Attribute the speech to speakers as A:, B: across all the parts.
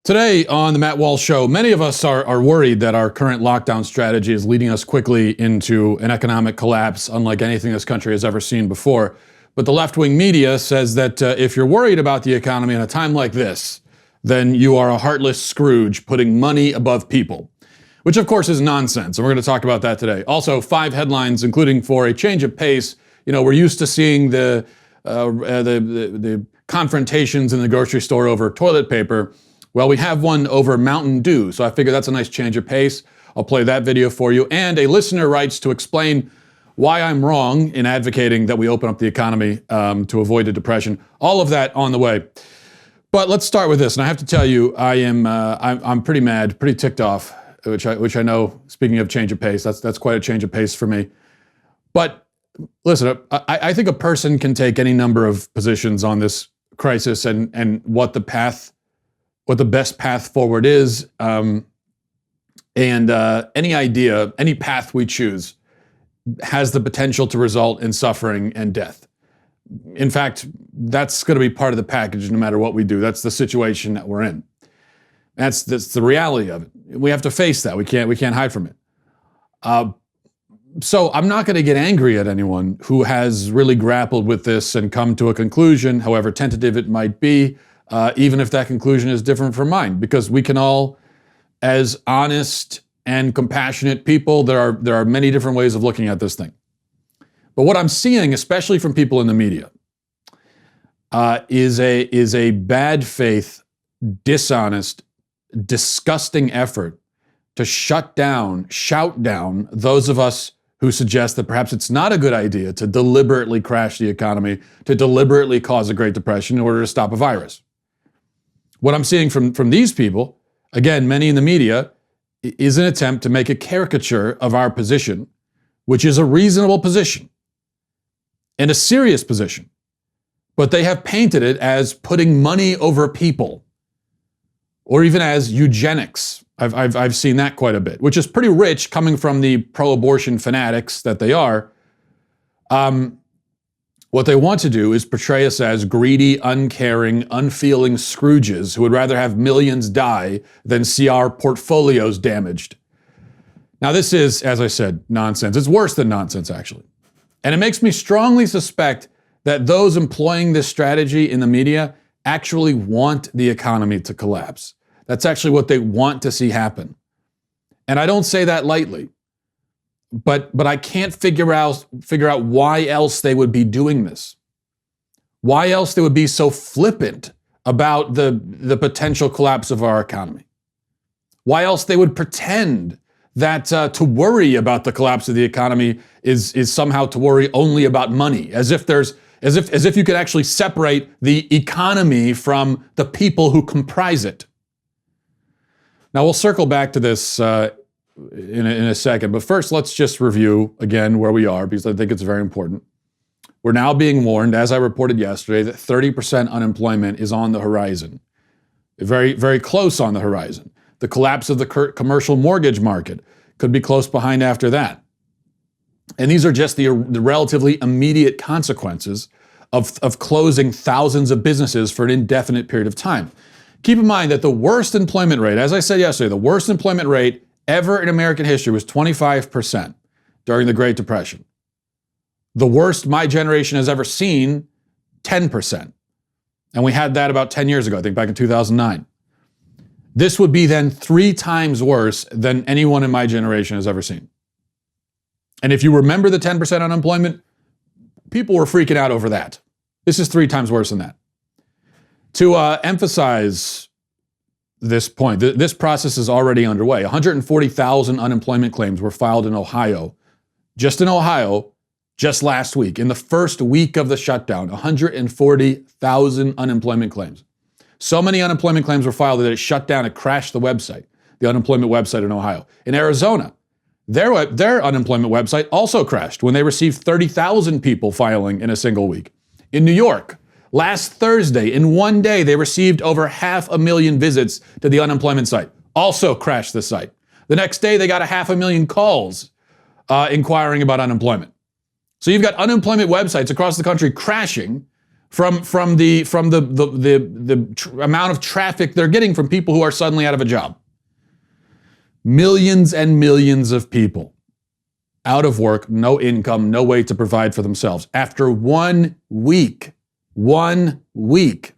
A: Today on the Matt Walsh Show, many of us are worried that our current lockdown strategy is leading us quickly into an economic collapse unlike anything this country has ever seen before. But the left-wing media says that if you're worried about the economy in a time like this, then you are a heartless Scrooge putting money above people, which of course is nonsense. And we're going to talk about that today. Also, 5 headlines, including for a change of pace. You know, we're used to seeing the confrontations in the grocery store over toilet paper. Well, we have one over Mountain Dew, so I figure that's a nice change of pace. I'll play that video for you. And a listener writes to explain why I'm wrong in advocating that we open up the economy to avoid a depression. All of that on the way. But let's start with this. And I have to tell you, I'm pretty mad, pretty ticked off, which I know, speaking of change of pace, that's quite a change of pace for me. But listen, I think a person can take any number of positions on this crisis and what the best path forward is, and any idea, any path we choose has the potential to result in suffering and death. In fact, that's going to be part of the package no matter what we do. That's the situation that we're in. That's the reality of it. We have to face that. We can't hide from it. So I'm not going to get angry at anyone who has really grappled with this and come to a conclusion, however tentative it might be, even if that conclusion is different from mine, because we can all, as honest and compassionate people, there are many different ways of looking at this thing. But what I'm seeing, especially from people in the media, is a bad faith, dishonest, disgusting effort to shout down those of us who suggest that perhaps it's not a good idea to deliberately crash the economy, to deliberately cause a Great Depression in order to stop a virus. What I'm seeing from these people, again, many in the media, is an attempt to make a caricature of our position, which is a reasonable position and a serious position. But they have painted it as putting money over people, or even as eugenics. I've seen that quite a bit, which is pretty rich coming from the pro-abortion fanatics that they are. What they want to do is portray us as greedy, uncaring, unfeeling Scrooges who would rather have millions die than see our portfolios damaged. Now, this is, as I said, nonsense. It's worse than nonsense, actually. And it makes me strongly suspect that those employing this strategy in the media actually want the economy to collapse. That's actually what they want to see happen. And I don't say that lightly. But I can't figure out why else they would be doing this. Why else they would be so flippant about the potential collapse of our economy. Why else they would pretend that to worry about the collapse of the economy is somehow to worry only about money, as if you could actually separate the economy from the people who comprise it. Now we'll circle back to this in a second. But first, let's just review again where we are, because I think it's very important. We're now being warned, as I reported yesterday, that 30% unemployment is on the horizon. Very, very close on the horizon. The collapse of the commercial mortgage market could be close behind after that. And these are just the relatively immediate consequences of closing thousands of businesses for an indefinite period of time. Keep in mind that the worst employment rate, as I said yesterday, the worst employment rate ever in American history was 25% during the Great Depression. The worst my generation has ever seen, 10%. And we had that about 10 years ago, I think back in 2009. This would be then 3 times worse than anyone in my generation has ever seen. And if you remember the 10% unemployment, people were freaking out over that. This is 3 times worse than that. To emphasize this point, this process is already underway. 140,000 unemployment claims were filed in Ohio, just last week. In the first week of the shutdown, 140,000 unemployment claims. So many unemployment claims were filed that it shut down, it crashed the website, the unemployment website in Ohio. In Arizona, their unemployment website also crashed when they received 30,000 people filing in a single week. In New York, last Thursday, in one day, they received over 500,000 visits to the unemployment site. Also crashed the site. The next day, they got 500,000 calls inquiring about unemployment. So you've got unemployment websites across the country crashing from the amount of traffic they're getting from people who are suddenly out of a job. Millions and millions of people out of work, no income, no way to provide for themselves. After 1 week, 1 week.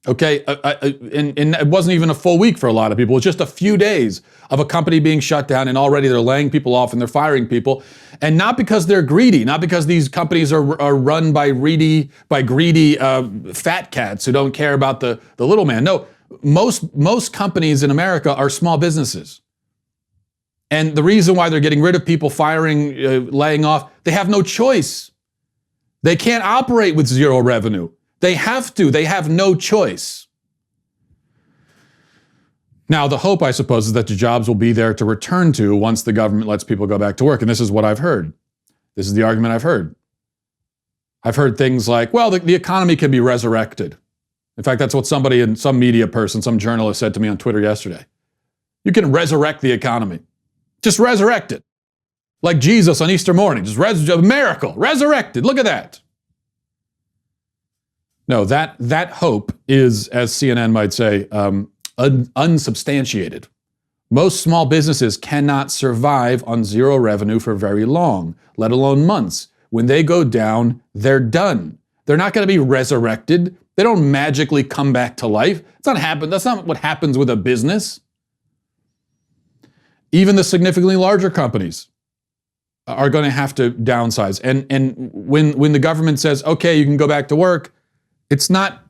A: Okay, and it wasn't even a full week for a lot of people. It was just a few days of a company being shut down, and already they're laying people off and they're firing people. And not because they're greedy, not because these companies are run by greedy fat cats who don't care about the little man. No, most companies in America are small businesses. And the reason why they're getting rid of people, firing, laying off, they have no choice. They can't operate with zero revenue. They have to. They have no choice. Now, the hope, I suppose, is that the jobs will be there to return to once the government lets people go back to work. And this is what I've heard. This is the argument I've heard. I've heard things like, well, the economy can be resurrected. In fact, that's what somebody, some media person, some journalist said to me on Twitter yesterday. You can resurrect the economy. Just resurrect it. Like Jesus on Easter morning. Just a miracle. Resurrected. Look at that. No, that hope is, as CNN might say, unsubstantiated. Most small businesses cannot survive on zero revenue for very long, let alone months. When they go down, they're done. They're not going to be resurrected. They don't magically come back to life. That's not what happens with a business. Even the significantly larger companies are going to have to downsize. And when the government says, okay, you can go back to work, it's not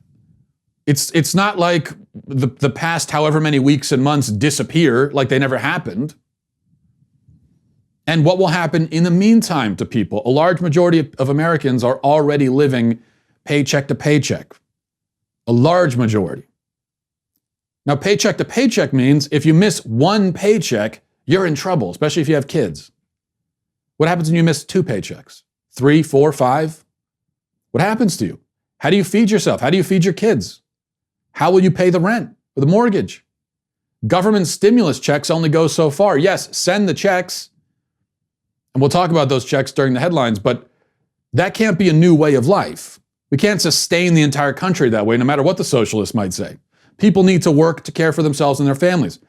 A: like the past however many weeks and months disappear like they never happened. And what will happen in the meantime to people? A large majority of Americans are already living paycheck to paycheck. A large majority. Now, paycheck to paycheck means if you miss one paycheck, you're in trouble, especially if you have kids. What happens when you miss 2 paychecks? 3, 4, 5? What happens to you? How do you feed yourself? How do you feed your kids? How will you pay the rent or the mortgage? Government stimulus checks only go so far. Yes, send the checks. And we'll talk about those checks during the headlines, but that can't be a new way of life. We can't sustain the entire country that way, no matter what the socialists might say. People need to work to care for themselves and their families.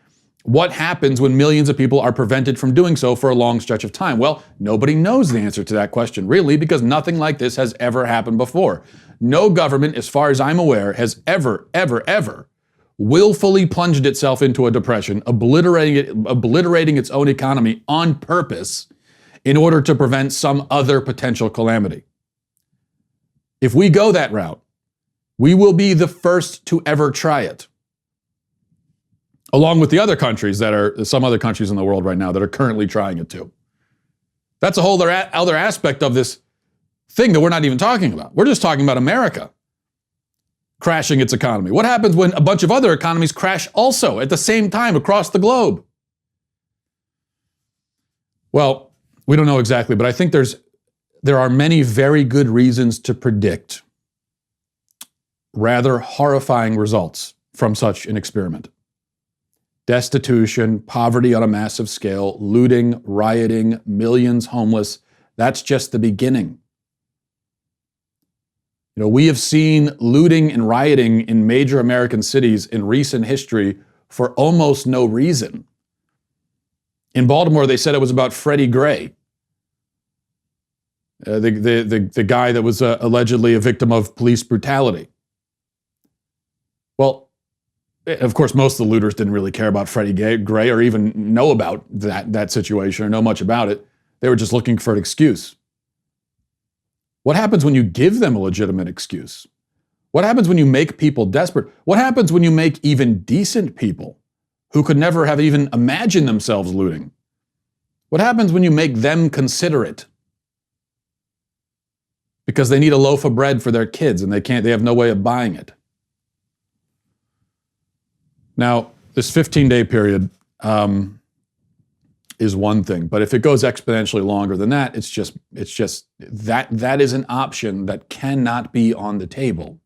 A: What happens when millions of people are prevented from doing so for a long stretch of time? Well, nobody knows the answer to that question, really, because nothing like this has ever happened before. No government, as far as I'm aware, has ever willfully plunged itself into a depression, obliterating its own economy on purpose in order to prevent some other potential calamity. If we go that route, we will be the first to ever try it. Along with the other countries some other countries in the world right now that are currently trying it too. That's a whole other aspect of this thing that we're not even talking about. We're just talking about America crashing its economy. What happens when a bunch of other economies crash also at the same time across the globe? Well, we don't know exactly, but I think there are many very good reasons to predict rather horrifying results from such an experiment. Destitution, poverty on a massive scale, looting, rioting, millions homeless. That's just the beginning. You know, we have seen looting and rioting in major American cities in recent history for almost no reason. In Baltimore, they said it was about Freddie Gray, the guy that was allegedly a victim of police brutality. Well, of course, most of the looters didn't really care about Freddie Gray or even know about that situation or know much about it. They were just looking for an excuse. What happens when you give them a legitimate excuse? What happens when you make people desperate? What happens when you make even decent people who could never have even imagined themselves looting? What happens when you make them considerate? Because they need a loaf of bread for their kids and they have no way of buying it. Now, this 15-day period is one thing, but if it goes exponentially longer than that, it's just that is an option that cannot be on the table.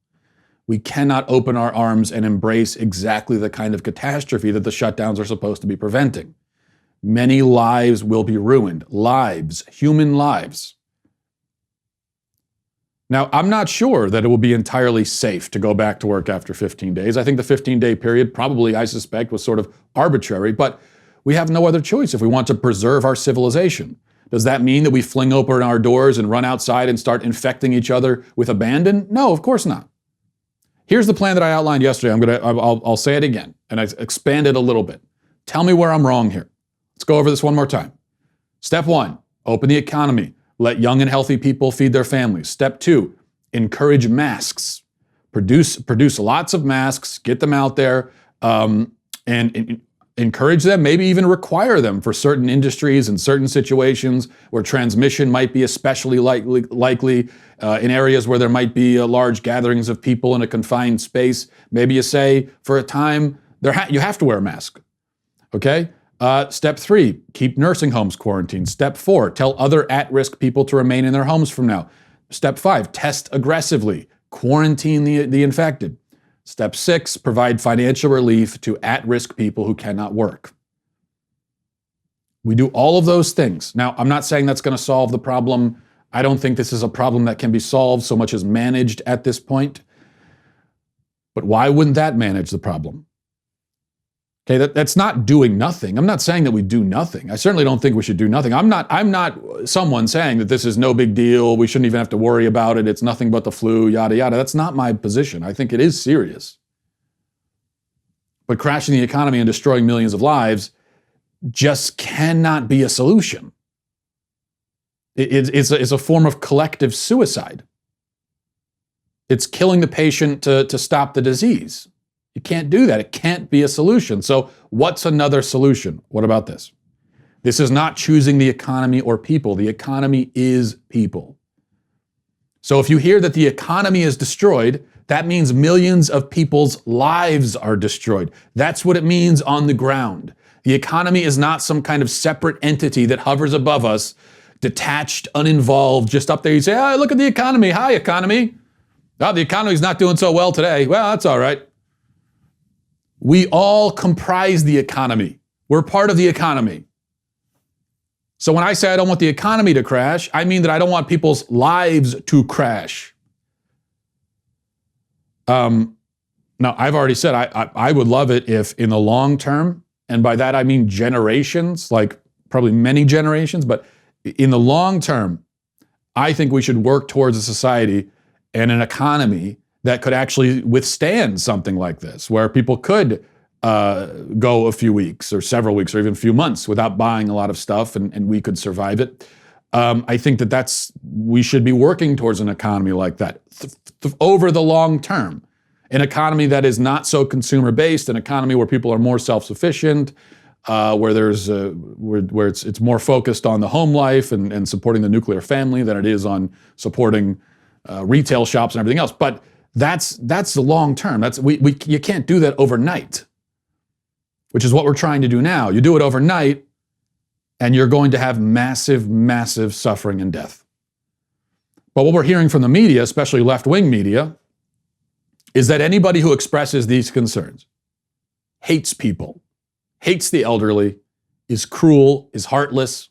A: We cannot open our arms and embrace exactly the kind of catastrophe that the shutdowns are supposed to be preventing. Many lives will be ruined. Lives, human lives. Now, I'm not sure that it will be entirely safe to go back to work after 15 days. I think the 15-day period probably, I suspect, was sort of arbitrary, but we have no other choice if we want to preserve our civilization. Does that mean that we fling open our doors and run outside and start infecting each other with abandon? No, of course not. Here's the plan that I outlined yesterday. I'll say it again, and I expand it a little bit. Tell me where I'm wrong here. Let's go over this one more time. Step 1, open the economy. Let young and healthy people feed their families. Step 2, encourage masks. Produce lots of masks, get them out there, and encourage them, maybe even require them for certain industries and certain situations where transmission might be especially likely in areas where there might be large gatherings of people in a confined space. Maybe you say, for a time, you have to wear a mask, okay? Step 3, keep nursing homes quarantined. Step 4, tell other at-risk people to remain in their homes from now. Step 5, test aggressively, quarantine the infected. Step 6, provide financial relief to at-risk people who cannot work. We do all of those things. Now, I'm not saying that's going to solve the problem. I don't think this is a problem that can be solved so much as managed at this point. But why wouldn't that manage the problem? Okay, that's not doing nothing. I'm not saying that we do nothing. I certainly don't think we should do nothing. I'm not someone saying that this is no big deal. We shouldn't even have to worry about it. It's nothing but the flu, yada, yada. That's not my position. I think it is serious. But crashing the economy and destroying millions of lives just cannot be a solution. It's a form of collective suicide. It's killing the patient to stop the disease. You can't do that. It can't be a solution. So what's another solution? What about this? This is not choosing the economy or people. The economy is people. So if you hear that the economy is destroyed, that means millions of people's lives are destroyed. That's what it means on the ground. The economy is not some kind of separate entity that hovers above us, detached, uninvolved, just up there. You say, oh, look at the economy. Hi, economy. Oh, the economy's not doing so well today. Well, that's all right. We all comprise the economy. We're part of the economy. So when I say I don't want the economy to crash, I mean that I don't want people's lives to crash. Now, I've already said I would love it if in the long term, and by that I mean generations, like probably many generations, but in the long term, I think we should work towards a society and an economy that could actually withstand something like this, where people could go a few weeks or several weeks or even a few months without buying a lot of stuff and we could survive it. I think we should be working towards an economy like that over the long term. An economy that is not so consumer-based, an economy where people are more self-sufficient, where it's more focused on the home life and supporting the nuclear family than it is on supporting retail shops and everything else. But that's the long term. You can't do that overnight, which is what we're trying to do now. You do it overnight, and you're going to have massive, massive suffering and death. But what we're hearing from the media, especially left-wing media, is that anybody who expresses these concerns hates people, hates the elderly, is cruel, is heartless.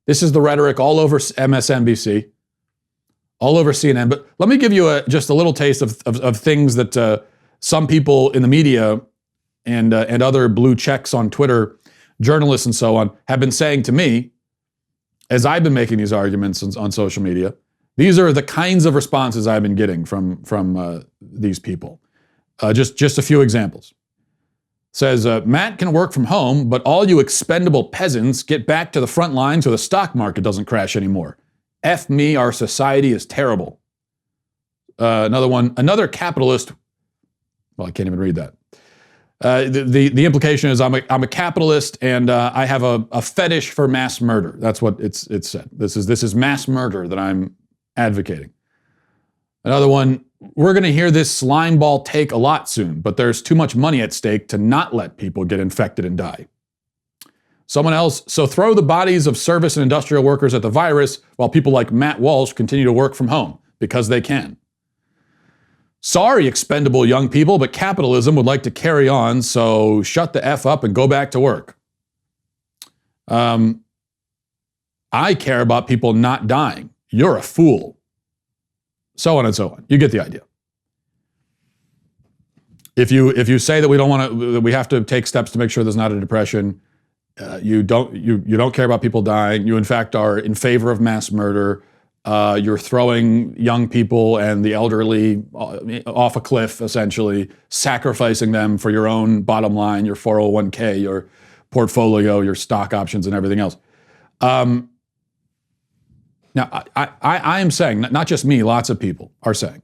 A: This is the rhetoric all over MSNBC. All over CNN. But let me give you just a little taste of things that some people in the media and other blue checks on Twitter, journalists and so on, have been saying to me as I've been making these arguments on social media. These are the kinds of responses I've been getting from these people. Just a few examples. Says, Matt can work from home, but all you expendable peasants get back to the front line so the stock market doesn't crash anymore. F me, our society is terrible. Another one, another capitalist. Well, I can't even read that. The implication is I'm a capitalist and I have a fetish for mass murder. That's what it's said. This is mass murder that I'm advocating. Another one, we're going to hear this slime ball take a lot soon, but there's too much money at stake to not let people get infected and die. Someone else, so throw the bodies of service and industrial workers at the virus while people like Matt Walsh continue to work from home because they can. Sorry, expendable young people, but capitalism would like to carry on, so shut the F up and go back to work. I care about people not dying. You're a fool. so on and so on. You get the idea. If you say that we have to take steps to make sure there's not a depression, you don't care about people dying. You in fact are in favor of mass murder. You're throwing young people and the elderly off a cliff, essentially sacrificing them for your own bottom line, your 401k, your portfolio, your stock options, and everything else. Now, I am saying, not just me, lots of people are saying,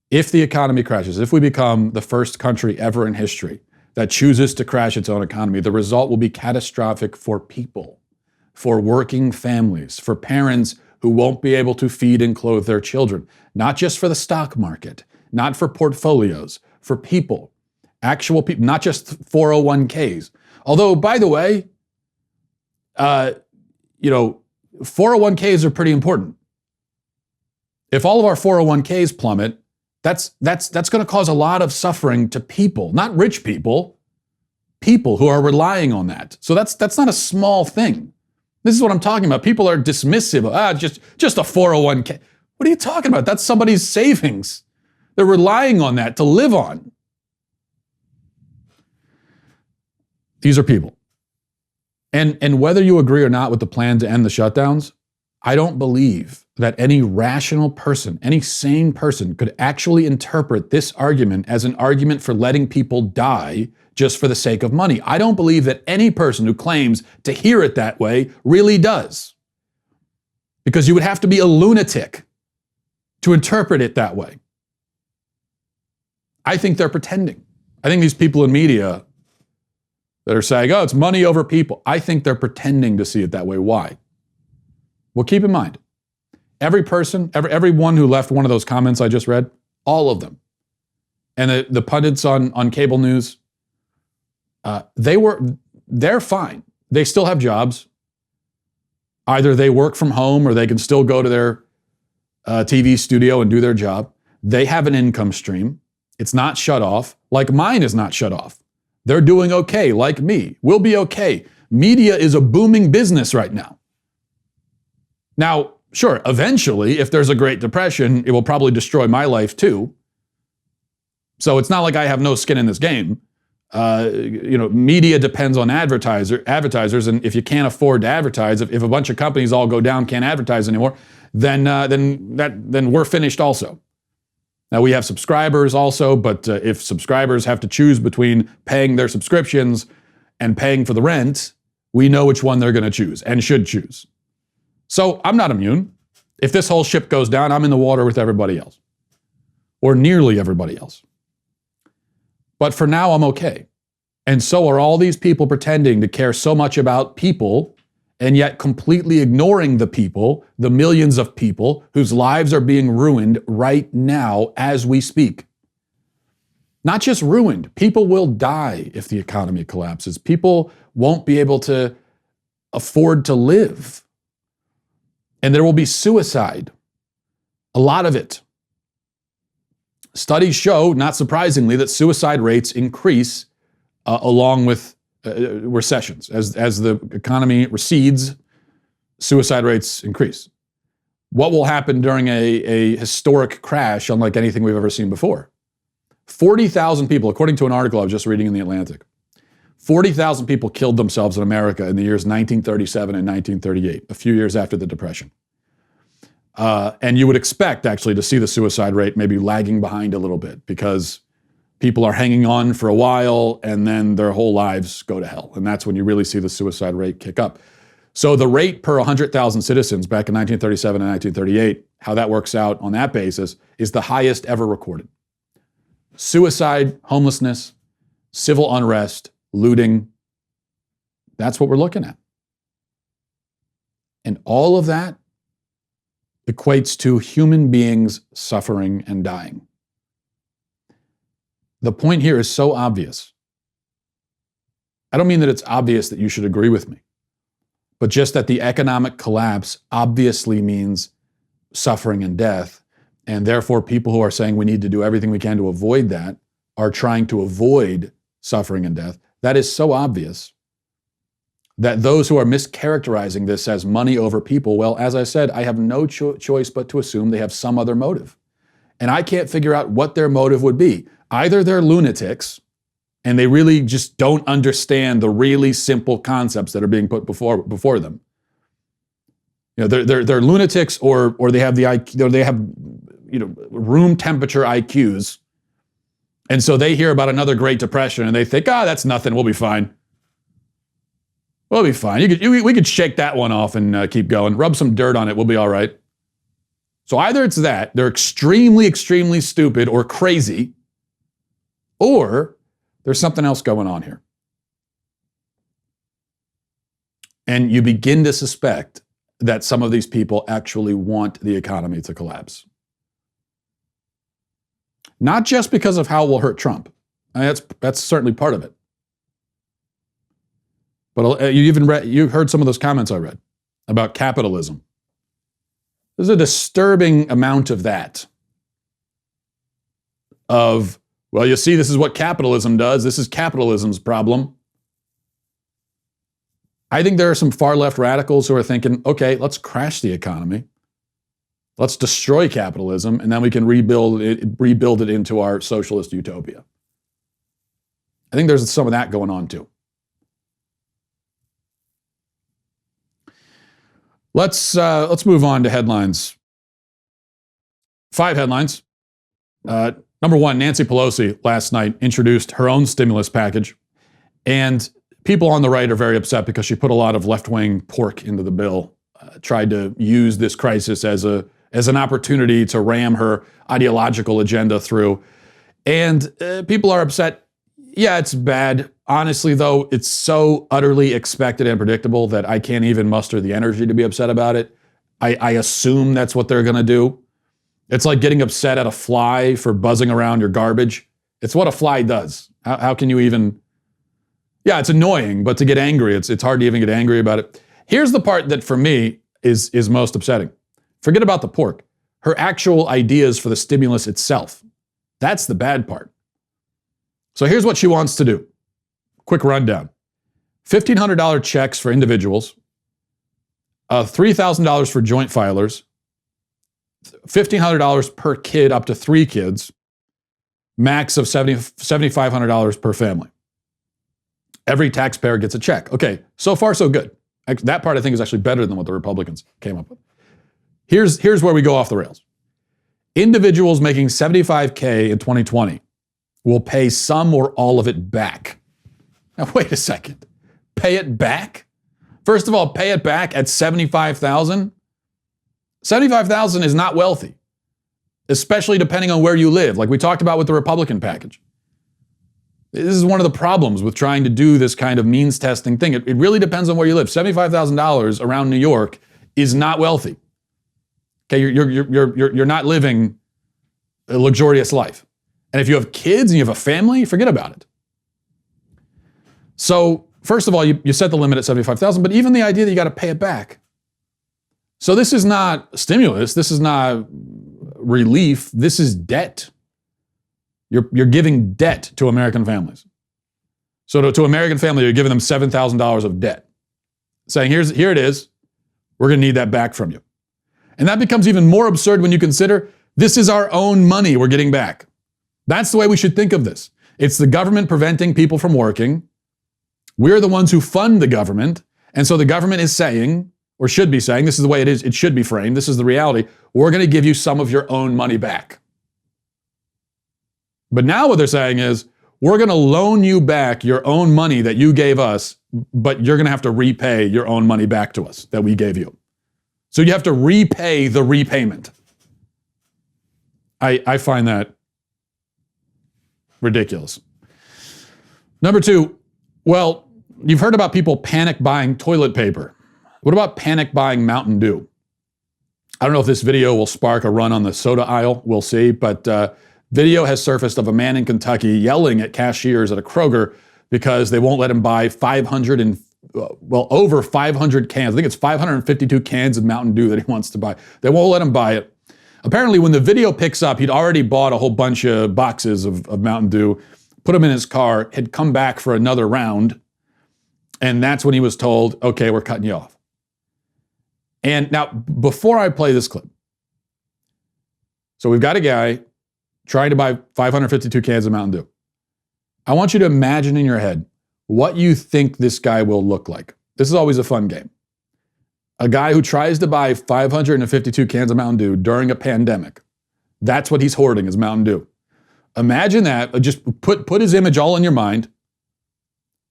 A: if the economy crashes, if we become the first country ever in history that chooses to crash its own economy, the result will be catastrophic for people, for working families, for parents who won't be able to feed and clothe their children, not just for the stock market, not for portfolios, for people, actual people, not just 401ks. Although, by the way, 401ks are pretty important. If all of our 401ks plummet, that's going to cause a lot of suffering to people, not rich people, people who are relying on that. So that's not a small thing. This is what I'm talking about. People are dismissive. Just a 401k. What are you talking about? That's somebody's savings. They're relying on that to live on. These are people. And whether you agree or not with the plan to end the shutdowns, I don't believe that any rational person, any sane person could actually interpret this argument as an argument for letting people die just for the sake of money. I don't believe that any person who claims to hear it that way really does. Because you would have to be a lunatic to interpret it that way. I think they're pretending. I think these people in media that are saying, oh, it's money over people, I think they're pretending to see it that way. Why? Well, keep in mind, every person, everyone who left one of those comments I just read, all of them, and the pundits on cable news, they're fine. They still have jobs. Either they work from home or they can still go to their TV studio and do their job. They have an income stream. It's not shut off, like mine is not shut off. They're doing okay, like me. We'll be okay. Media is a booming business right now. Now, sure, eventually, if there's a Great Depression, it will probably destroy my life too. So it's not like I have no skin in this game. Media depends on advertisers, and if you can't afford to advertise, if a bunch of companies all go down, can't advertise anymore, then we're finished also. Now we have subscribers also, but if subscribers have to choose between paying their subscriptions and paying for the rent, we know which one they're going to choose and should choose. So I'm not immune. If this whole ship goes down, I'm in the water with everybody else, or nearly everybody else. But for now, I'm okay. And so are all these people pretending to care so much about people and yet completely ignoring the people, the millions of people whose lives are being ruined right now as we speak. Not just ruined, people will die if the economy collapses. People won't be able to afford to live. And there will be suicide, a lot of it. Studies show, not surprisingly, that suicide rates increase along with recessions. As the economy recedes, suicide rates increase. What will happen during a historic crash unlike anything we've ever seen before? 40,000 people, according to an article I was just reading in The Atlantic, 40,000 people killed themselves in America in the years 1937 and 1938, a few years after the Depression. And you would expect, actually, to see the suicide rate maybe lagging behind a little bit because people are hanging on for a while and then their whole lives go to hell. And that's when you really see the suicide rate kick up. So the rate per 100,000 citizens back in 1937 and 1938, how that works out on that basis, is the highest ever recorded. Suicide, homelessness, civil unrest, looting, that's what we're looking at. And all of that equates to human beings suffering and dying. The point here is so obvious. I don't mean that it's obvious that you should agree with me, but just that the economic collapse obviously means suffering and death, and therefore people who are saying we need to do everything we can to avoid that are trying to avoid suffering and death. That is so obvious that those who are mischaracterizing this as money over people, well, as I said, I have no choice but to assume they have some other motive. And I can't figure out what their motive would be. Either they're lunatics and they really just don't understand the really simple concepts that are being put before them. You know, they're lunatics, or they have the IQ, or they have, you know, room temperature IQs. And so they hear about another Great Depression and they think, that's nothing, we'll be fine. We'll be fine. We could shake that one off and keep going. Rub some dirt on it, we'll be all right. So either it's that, they're extremely, extremely stupid or crazy, or there's something else going on here. And you begin to suspect that some of these people actually want the economy to collapse. Not just because of how it will hurt Trump. I mean, that's certainly part of it. But you heard some of those comments I read about capitalism. There's a disturbing amount of that. Of, well, you see, this is what capitalism does. This is capitalism's problem. I think there are some far left radicals who are thinking, okay, let's crash the economy. Let's destroy capitalism, and then we can rebuild it into our socialist utopia. I think there's some of that going on too. Let's move on to headlines. 5 headlines. Number 1, Nancy Pelosi last night introduced her own stimulus package, and people on the right are very upset because she put a lot of left-wing pork into the bill, tried to use this crisis as an opportunity to ram her ideological agenda through. And people are upset. Yeah, it's bad. Honestly, though, it's so utterly expected and predictable that I can't even muster the energy to be upset about it. I assume that's what they're going to do. It's like getting upset at a fly for buzzing around your garbage. It's what a fly does. How can you even... Yeah, it's annoying, but to get angry, it's hard to even get angry about it. Here's the part that for me is most upsetting. Forget about the pork. Her actual ideas for the stimulus itself. That's the bad part. So here's what she wants to do. Quick rundown. $1,500 checks for individuals, $3,000 for joint filers, $1,500 per kid up to 3 kids, max of $7,500 per family. Every taxpayer gets a check. Okay, so far so good. That part I think is actually better than what the Republicans came up with. Here's where we go off the rails. Individuals making $75K in 2020 will pay some or all of it back. Now, wait a second. Pay it back? First of all, pay it back at $75,000? $75,000 is not wealthy, especially depending on where you live, like we talked about with the Republican package. This is one of the problems with trying to do this kind of means testing thing. It really depends on where you live. $75,000 around New York is not wealthy. Okay, you're not living a luxurious life. And if you have kids and you have a family, forget about it. So, first of all, you set the limit at $75,000, but even the idea that you got to pay it back. So this is not stimulus, this is not relief, this is debt. You're giving debt to American families. So to American family, you're giving them $7,000 of debt. Saying, here it is, we're going to need that back from you. And that becomes even more absurd when you consider this is our own money we're getting back. That's the way we should think of this. It's the government preventing people from working. We're the ones who fund the government. And so the government is saying, or should be saying, this is the way it is, it should be framed, this is the reality, we're going to give you some of your own money back. But now what they're saying is, we're going to loan you back your own money that you gave us, but you're going to have to repay your own money back to us that we gave you. So you have to repay the repayment. I find that ridiculous. Number 2, well, you've heard about people panic buying toilet paper. What about panic buying Mountain Dew? I don't know if this video will spark a run on the soda aisle. We'll see. But video has surfaced of a man in Kentucky yelling at cashiers at a Kroger because they won't let him buy over 500 cans. I think it's 552 cans of Mountain Dew that he wants to buy. They won't let him buy it. Apparently, when the video picks up, he'd already bought a whole bunch of boxes of Mountain Dew, put them in his car, had come back for another round, And that's when he was told, okay, we're cutting you off. And now, before I play this clip, so we've got a guy trying to buy 552 cans of Mountain Dew. I want you to imagine in your head what you think this guy will look like. This is always a fun game. A guy who tries to buy 552 cans of Mountain Dew during a pandemic. That's what he's hoarding, is Mountain Dew. Imagine that. Just put his image all in your mind.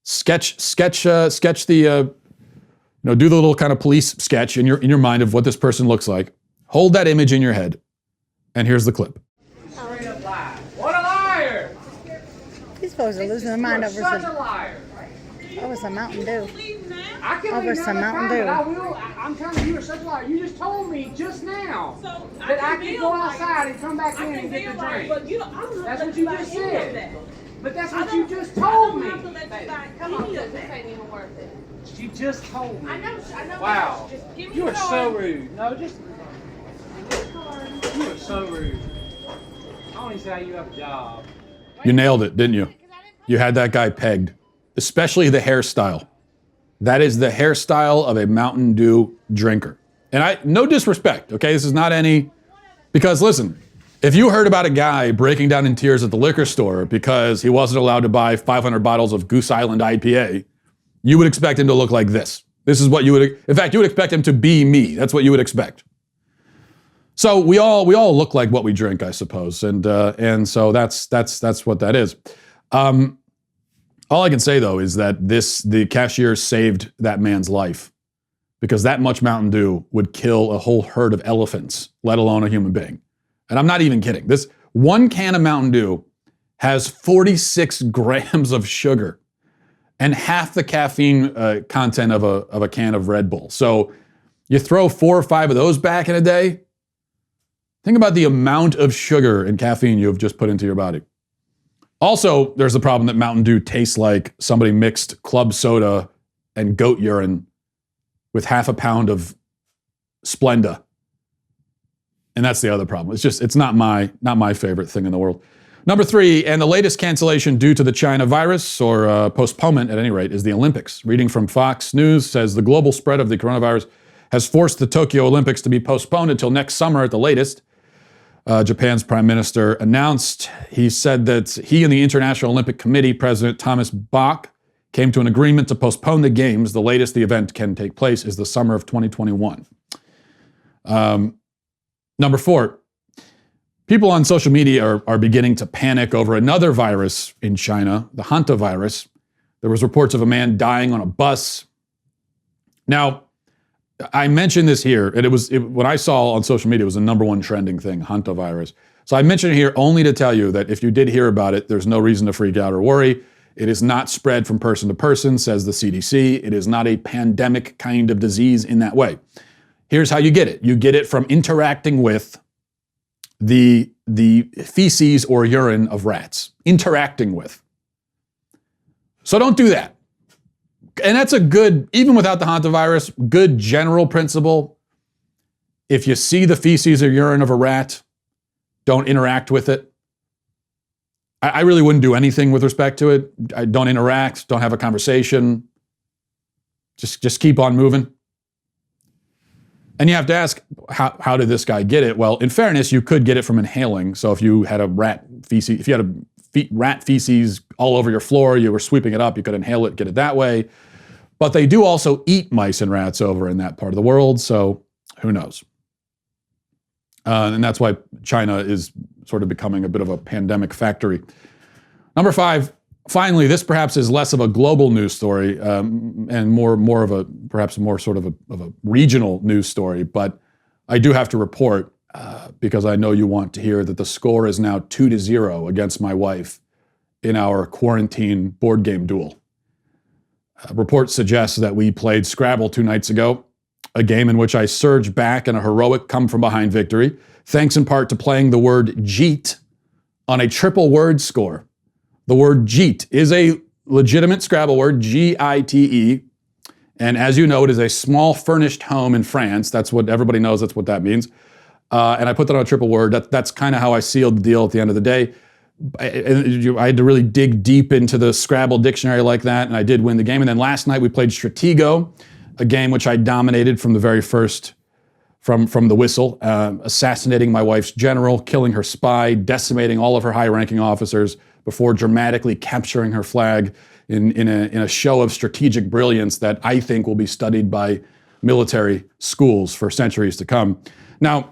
A: Sketch the, do the little kind of police sketch in your mind of what this person looks like. Hold that image in your head. And here's the clip.
B: Straight up lie. What a liar!
C: He's supposed to lose his mind over
B: Such a liar.
C: some Mountain Dew.
B: I can
C: Over
B: leave
C: some
B: another
C: Mountain Dew.
B: comment. I'm telling you, you're such a liar. You just told me just now that I can go outside and come back in and get the drink.
D: But you don't,
B: That's what you just said. But that's what you just told me.
D: Come on, this ain't even worth it.
B: She just told me.
D: I know.
B: Wow.
D: Just give me
B: You
D: the
B: are so
D: card.
B: rude. No, just. You are so rude. I don't even see how you have a job.
A: You nailed it, didn't you? You had that guy pegged, especially the hairstyle. That is the hairstyle of a Mountain Dew drinker. And no disrespect, okay? This is not any, because listen, if you heard about a guy breaking down in tears at the liquor store because he wasn't allowed to buy 500 bottles of Goose Island IPA, you would expect him to look like this. This is what you would, in fact, you would expect him to be me. That's what you would expect. So we all look like what we drink, I suppose. And so that's what that is. All I can say, though, is that the cashier saved that man's life, because that much Mountain Dew would kill a whole herd of elephants, let alone a human being. And I'm not even kidding. This one can of Mountain Dew has 46 grams of sugar and half the caffeine content of a can of Red Bull. So you throw 4 or 5 of those back in a day, think about the amount of sugar and caffeine you have just put into your body. Also, there's the problem that Mountain Dew tastes like somebody mixed club soda and goat urine with half a pound of Splenda. And that's the other problem. It's not my favorite thing in the world. Number 3, and the latest cancellation due to the China virus, or postponement at any rate, is the Olympics. Reading from Fox News says the global spread of the coronavirus has forced the Tokyo Olympics to be postponed until next summer at the latest. Japan's prime minister announced. He said that he and the International Olympic Committee President Thomas Bach came to an agreement to postpone the games. The latest the event can take place is the summer of 2021. Number 4, people on social media are beginning to panic over another virus in China, the Hantavirus. There was reports of a man dying on a bus. Now, I mentioned this here, and when I saw on social media, it was the #1 trending thing, Hantavirus. So I mentioned it here only to tell you that if you did hear about it, there's no reason to freak out or worry. It is not spread from person to person, says the CDC. It is not a pandemic kind of disease in that way. Here's how you get it. You get it from interacting with the feces or urine of rats. Interacting with. So don't do that. And that's a good, even without the Hantavirus, good general principle. If you see the feces or urine of a rat, don't interact with it. I really wouldn't do anything with respect to it. I don't interact, don't have a conversation. Just keep on moving. And you have to ask, how did this guy get it? Well, in fairness, you could get it from inhaling. So if you had a rat feces, rat feces all over your floor, you were sweeping it up, you could inhale it, get it that way. But they do also eat mice and rats over in that part of the world, so who knows? And that's why China is sort of becoming a bit of a pandemic factory. Number 5, finally, this perhaps is less of a global news story and more of a, perhaps more sort of a regional news story, but I do have to report, because I know you want to hear, that the score is now 2-0 against my wife in our quarantine board game duel. A report suggests that we played Scrabble 2 nights ago, a game in which I surged back in a heroic come-from-behind victory, thanks in part to playing the word jeet on a triple word score. The word jeet is a legitimate Scrabble word, G-I-T-E, and as you know, it is a small furnished home in France. That's what everybody knows, that's what that means. And I put that on a triple word. That's kind of how I sealed the deal at the end of the day. I had to really dig deep into the Scrabble dictionary like that, and I did win the game. And then last night we played Stratego, a game which I dominated from the very first, from the whistle, assassinating my wife's general, killing her spy, decimating all of her high-ranking officers before dramatically capturing her flag in a show of strategic brilliance that I think will be studied by military schools for centuries to come. Now,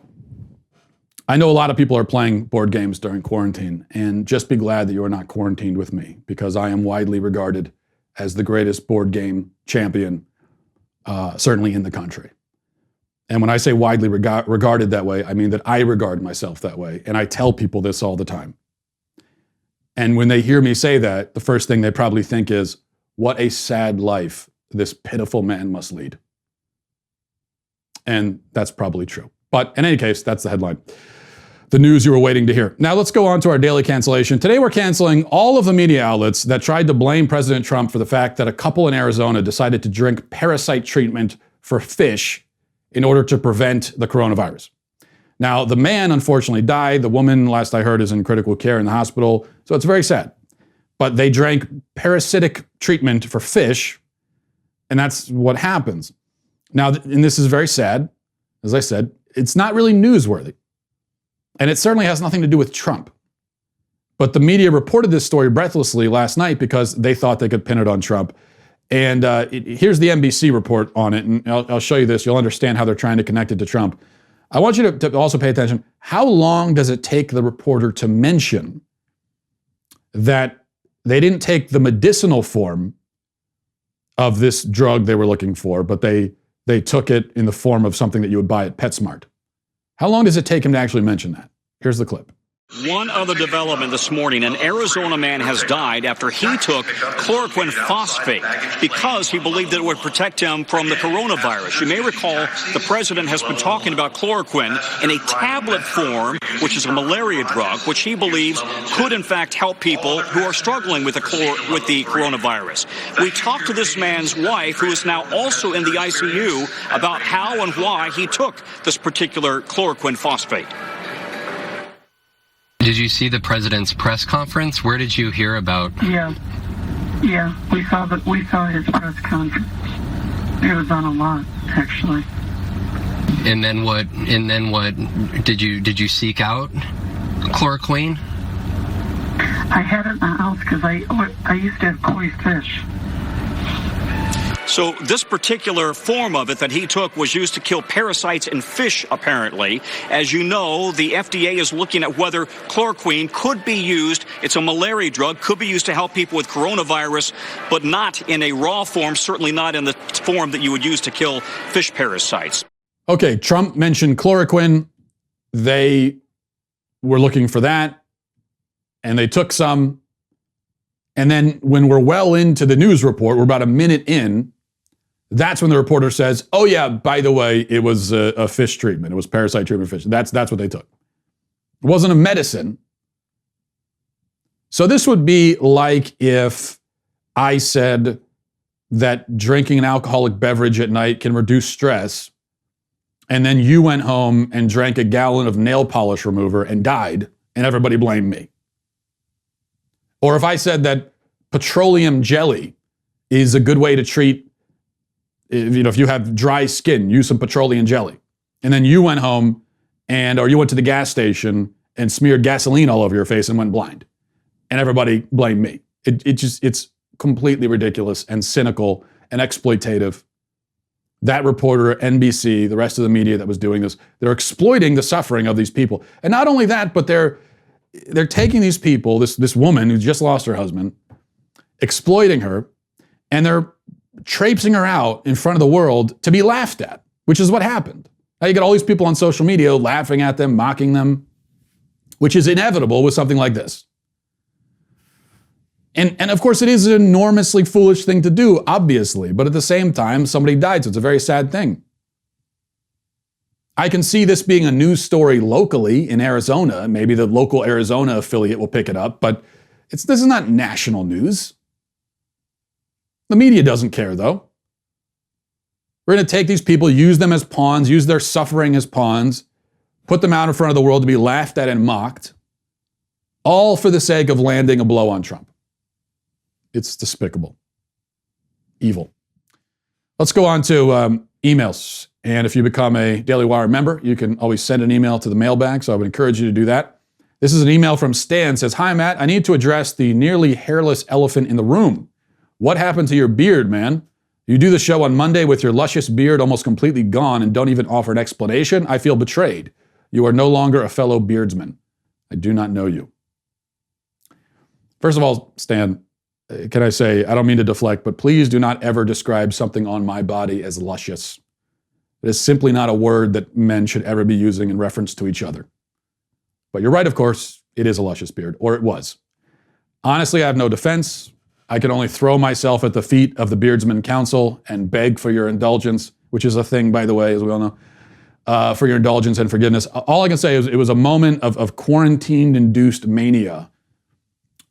A: I know a lot of people are playing board games during quarantine, and just be glad that you are not quarantined with me, because I am widely regarded as the greatest board game champion, certainly in the country. And when I say widely regarded that way, I mean that I regard myself that way, and I tell people this all the time. And when they hear me say that, the first thing they probably think is, what a sad life this pitiful man must lead. And that's probably true. But in any case, that's the headline. The news you were waiting to hear. Now let's go on to our daily cancellation. Today we're canceling all of the media outlets that tried to blame President Trump for the fact that a couple in Arizona decided to drink parasite treatment for fish in order to prevent the coronavirus. Now, the man unfortunately died. The woman, last I heard, is in critical care in the hospital. So it's very sad. But they drank parasitic treatment for fish, and that's what happens. Now, and this is very sad. As I said, it's not really newsworthy. And it certainly has nothing to do with Trump. But the media reported this story breathlessly last night because they thought they could pin it on Trump. And here's the NBC report on it, and I'll show you this. You'll understand how they're trying to connect it to Trump. I want you to also pay attention. How long does it take the reporter to mention that they didn't take the medicinal form of this drug they were looking for, but they took it in the form of something that you would buy at PetSmart? How long does it take him to actually mention that? Here's the clip.
E: One other development this morning, an Arizona man has died after he took chloroquine phosphate because he believed that it would protect him from the coronavirus. You may recall the president has been talking about chloroquine in a tablet form, which is a malaria drug, which he believes could in fact help people who are struggling with the coronavirus. We talked to this man's wife, who is now also in the ICU, about how and why he took this particular chloroquine phosphate.
F: Did you see the president's press conference? Where did you hear about?
G: Yeah, we saw his press conference. It was on a lot, actually.
F: And then what? Did you seek out chloroquine?
G: I had it in the house because I used to have koi fish.
E: So this particular form of it that he took was used to kill parasites in fish, apparently. As you know, the FDA is looking at whether chloroquine could be used. It's a malaria drug, could be used to help people with coronavirus, but not in a raw form, certainly not in the form that you would use to kill fish parasites.
A: Okay, Trump mentioned chloroquine. They were looking for that, and they took some. And then when we're well into the news report, we're about a minute in, that's when the reporter says, oh yeah, by the way, it was a fish treatment. It was parasite treatment fish. That's what they took. It wasn't a medicine. So this would be like if I said that drinking an alcoholic beverage at night can reduce stress, and then you went home and drank a gallon of nail polish remover and died, and everybody blamed me. Or if I said that petroleum jelly is a good way to treat, if you have dry skin, use some petroleum jelly. And then you went home or you went to the gas station and smeared gasoline all over your face and went blind. And everybody blamed me. It's completely ridiculous and cynical and exploitative. That reporter, NBC, the rest of the media that was doing this, they're exploiting the suffering of these people. And not only that, but they're taking these people, this woman who just lost her husband, exploiting her, and they're traipsing her out in front of the world to be laughed at, which is what happened. Now you got all these people on social media laughing at them, mocking them, which is inevitable with something like this. And of course it is an enormously foolish thing to do, obviously, but at the same time, somebody died, so it's a very sad thing. I can see this being a news story locally in Arizona. Maybe the local Arizona affiliate will pick it up, but this is not national news. The media doesn't care, though. We're going to take these people, use them as pawns, use their suffering as pawns, put them out in front of the world to be laughed at and mocked. all for the sake of landing a blow on Trump. It's despicable. Evil. Let's go on to emails. And if you become a Daily Wire member, you can always send an email to the mailbag, so I would encourage you to do that. This is an email from Stan. It says, "Hi, Matt. I need to address the nearly hairless elephant in the room. What happened to your beard, man? You do the show on Monday with your luscious beard almost completely gone and don't even offer an explanation. I feel betrayed. You are no longer a fellow beardsman. I do not know you." First of all, Stan, can I say, I don't mean to deflect, but please do not ever describe something on my body as luscious. It is simply not a word that men should ever be using in reference to each other. But you're right, of course, it is a luscious beard, or it was. Honestly, I have no defense. I can only throw myself at the feet of the Beardsman Council and beg for your indulgence, which is a thing, by the way, as we all know, for your indulgence and forgiveness. All I can say is it was a moment of quarantine-induced mania,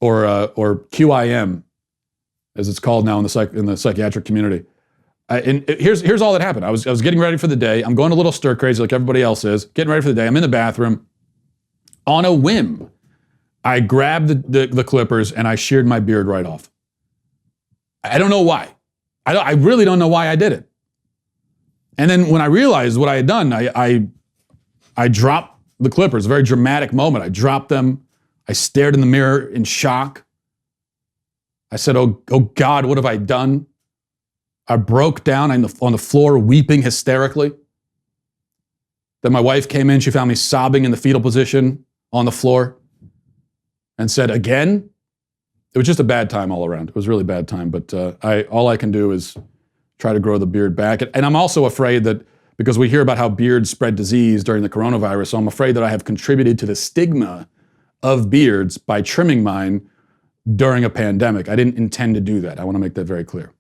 A: or QIM, as it's called now in the psychiatric community. And here's all that happened. I was getting ready for the day. I'm going a little stir crazy like everybody else is. Getting ready for the day. I'm in the bathroom. On a whim, I grabbed the clippers and I sheared my beard right off. I don't know why. I really don't know why I did it. And then when I realized what I had done, I dropped the clippers. A very dramatic moment. I dropped them. I stared in the mirror in shock. I said, oh God, what have I done? I broke down on the floor, weeping hysterically. Then my wife came in. She found me sobbing in the fetal position on the floor and said, again? It was just a bad time all around. It was a really bad time, but all I can do is try to grow the beard back. And I'm also afraid that, because we hear about how beards spread disease during the coronavirus, so I'm afraid that I have contributed to the stigma of beards by trimming mine during a pandemic. I didn't intend to do that. I want to make that very clear.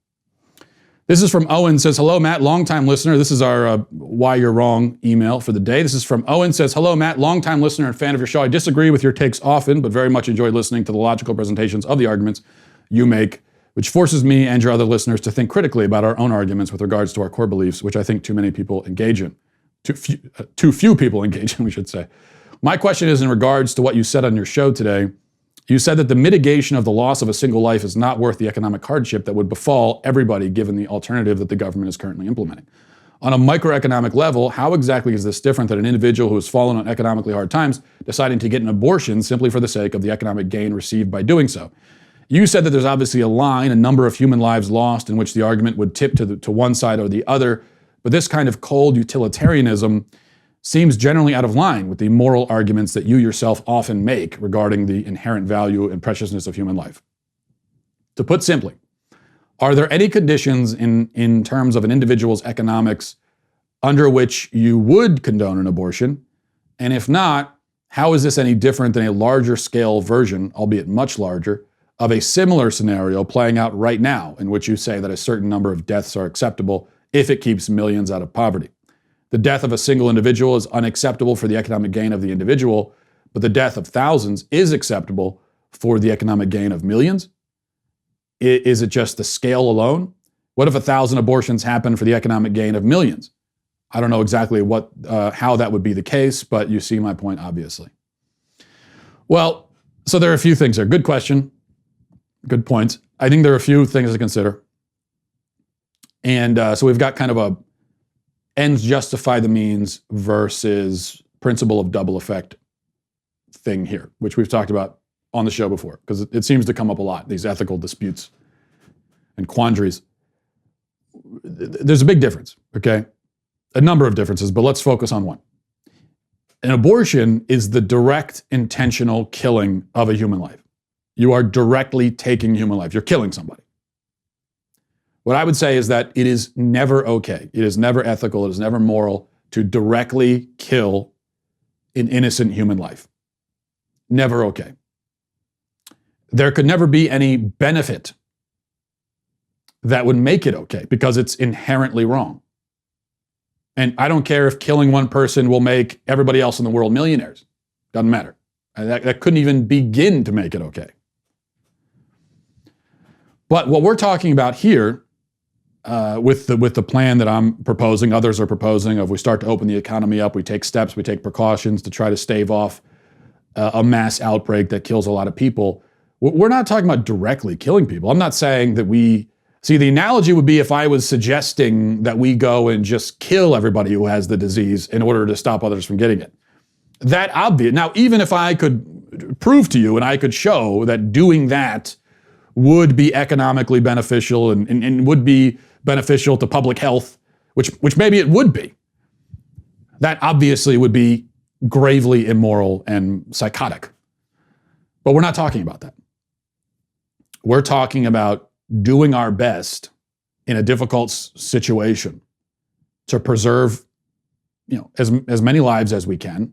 A: This is from Owen. Says, "Hello, Matt, longtime listener." This is our Why You're Wrong email for the day. This is from Owen. Says, "Hello, Matt, longtime listener and fan of your show. I disagree with your takes often, but very much enjoy listening to the logical presentations of the arguments you make, which forces me and your other listeners to think critically about our own arguments with regards to our core beliefs, which I think too many people engage in. Too few people engage in, we should say. My question is in regards to what you said on your show today. You said that the mitigation of the loss of a single life is not worth the economic hardship that would befall everybody given the alternative that the government is currently implementing. On a microeconomic level, how exactly is this different than an individual who has fallen on economically hard times deciding to get an abortion simply for the sake of the economic gain received by doing so? You said that there's obviously a line, a number of human lives lost, in which the argument would tip to one side or the other, but this kind of cold utilitarianism seems generally out of line with the moral arguments that you yourself often make regarding the inherent value and preciousness of human life. To put simply, are there any conditions in terms of an individual's economics under which you would condone an abortion? And if not, how is this any different than a larger scale version, albeit much larger, of a similar scenario playing out right now, in which you say that a certain number of deaths are acceptable if it keeps millions out of poverty? The death of a single individual is unacceptable for the economic gain of the individual, but the death of thousands is acceptable for the economic gain of millions? Is it just the scale alone? What if 1,000 abortions happen for the economic gain of millions? I don't know exactly how that would be the case, but you see my point, obviously. Well, so there are a few things there. Good question. Good points. I think there are a few things to consider. And so we've got kind of a ends justify the means versus principle of double effect thing here, which we've talked about on the show before, because it seems to come up a lot, these ethical disputes and quandaries. There's a big difference, okay? A number of differences, but let's focus on one. An abortion is the direct, intentional killing of a human life. You are directly taking human life. You're killing somebody. What I would say is that it is never okay. It is never ethical. It is never moral to directly kill an innocent human life. Never okay. There could never be any benefit that would make it okay because it's inherently wrong. And I don't care if killing one person will make everybody else in the world millionaires. Doesn't matter. That couldn't even begin to make it okay. But what we're talking about here, with the plan that I'm proposing, others are proposing, of we start to open the economy up, we take steps, we take precautions to try to stave off a mass outbreak that kills a lot of people. We're not talking about directly killing people. I'm not saying that see, the analogy would be if I was suggesting that we go and just kill everybody who has the disease in order to stop others from getting it. That obvious. Now, even if I could prove to you and I could show that doing that would be economically beneficial and would be beneficial to public health, which maybe it would be, that obviously would be gravely immoral and psychotic. But we're not talking about that. We're talking about doing our best in a difficult situation to preserve, as many lives as we can,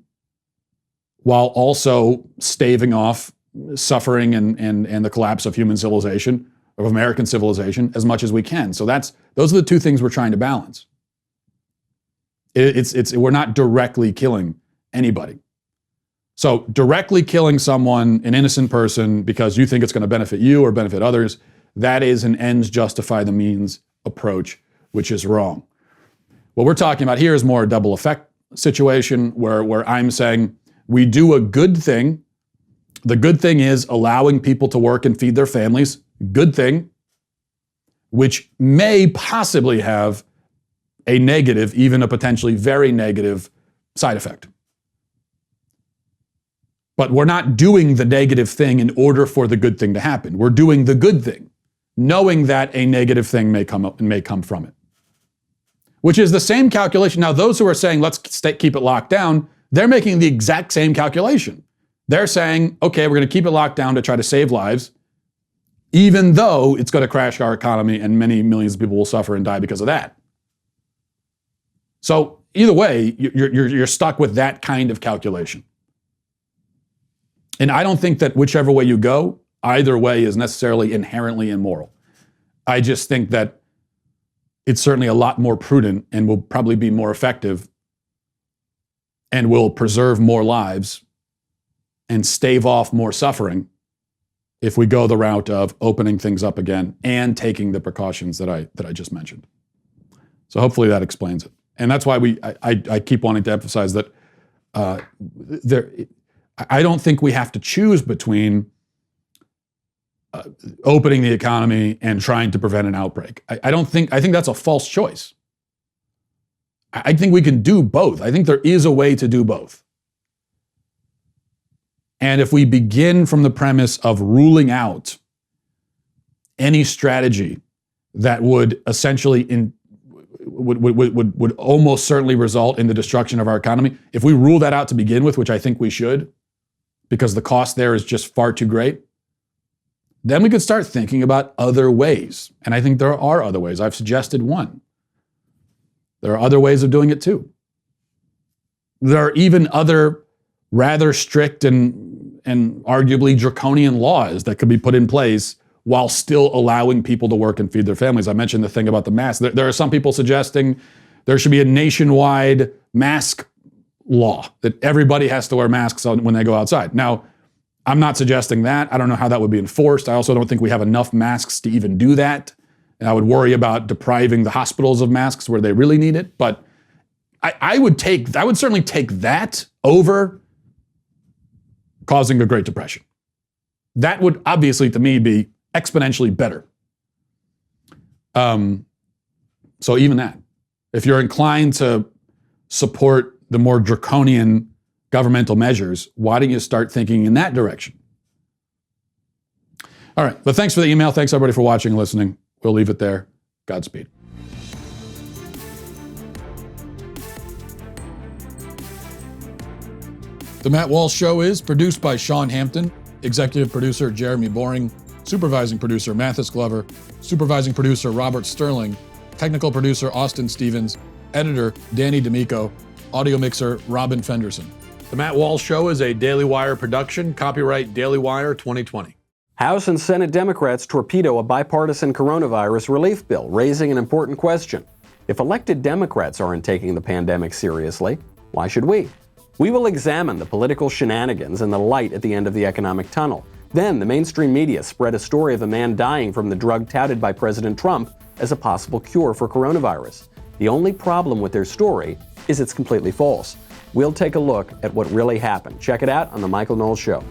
A: while also staving off suffering and the collapse of human civilization, of American civilization, as much as we can. So those are the two things we're trying to balance. We're not directly killing anybody. So directly killing someone, an innocent person, because you think it's going to benefit you or benefit others, that is an ends justify the means approach, which is wrong. What we're talking about here is more a double effect situation where I'm saying we do a good thing. The good thing is allowing people to work and feed their families. Good thing, which may possibly have a negative, even a potentially very negative side effect. But we're not doing the negative thing in order for the good thing to happen. We're doing the good thing, knowing that a negative thing may come from it. Which is the same calculation. Now, those who are saying, let's keep it locked down, they're making the exact same calculation. They're saying, okay, we're going to keep it locked down to try to save lives, even though it's going to crash our economy and many millions of people will suffer and die because of that. So either way, you're stuck with that kind of calculation. And I don't think that whichever way you go, either way is necessarily inherently immoral. I just think that it's certainly a lot more prudent and will probably be more effective and will preserve more lives and stave off more suffering if we go the route of opening things up again and taking the precautions that I just mentioned. So hopefully that explains it. And that's why I keep wanting to emphasize that I don't think we have to choose between opening the economy and trying to prevent an outbreak. I think that's a false choice. I think we can do both. I think there is a way to do both. And if we begin from the premise of ruling out any strategy that would essentially would almost certainly result in the destruction of our economy, if we rule that out to begin with, which I think we should, because the cost there is just far too great, then we could start thinking about other ways. And I think there are other ways. I've suggested one. There are other ways of doing it too. There are even other rather strict and arguably draconian laws that could be put in place while still allowing people to work and feed their families. I mentioned the thing about the mask. There are some people suggesting there should be a nationwide mask law, that everybody has to wear masks when they go outside. Now, I'm not suggesting that. I don't know how that would be enforced. I also don't think we have enough masks to even do that. And I would worry about depriving the hospitals of masks where they really need it. But I would certainly take that over causing a Great Depression. That would obviously, to me, be exponentially better. So even that, if you're inclined to support the more draconian governmental measures, why don't you start thinking in that direction? All right, but thanks for the email. Thanks everybody for watching and listening. We'll leave it there. Godspeed. The Matt Walsh Show is produced by Sean Hampton, executive producer Jeremy Boring, supervising producer Mathis Glover, supervising producer Robert Sterling, technical producer Austin Stevens, editor Danny D'Amico, audio mixer Robin Fenderson. The Matt Walsh Show is a Daily Wire production, copyright Daily Wire 2020.
H: House and Senate Democrats torpedo a bipartisan coronavirus relief bill, raising an important question. If elected Democrats aren't taking the pandemic seriously, why should we? We will examine the political shenanigans and the light at the end of the economic tunnel. Then the mainstream media spread a story of a man dying from the drug touted by President Trump as a possible cure for coronavirus. The only problem with their story is it's completely false. we'll take a look at what really happened. Check it out on The Michael Knowles Show.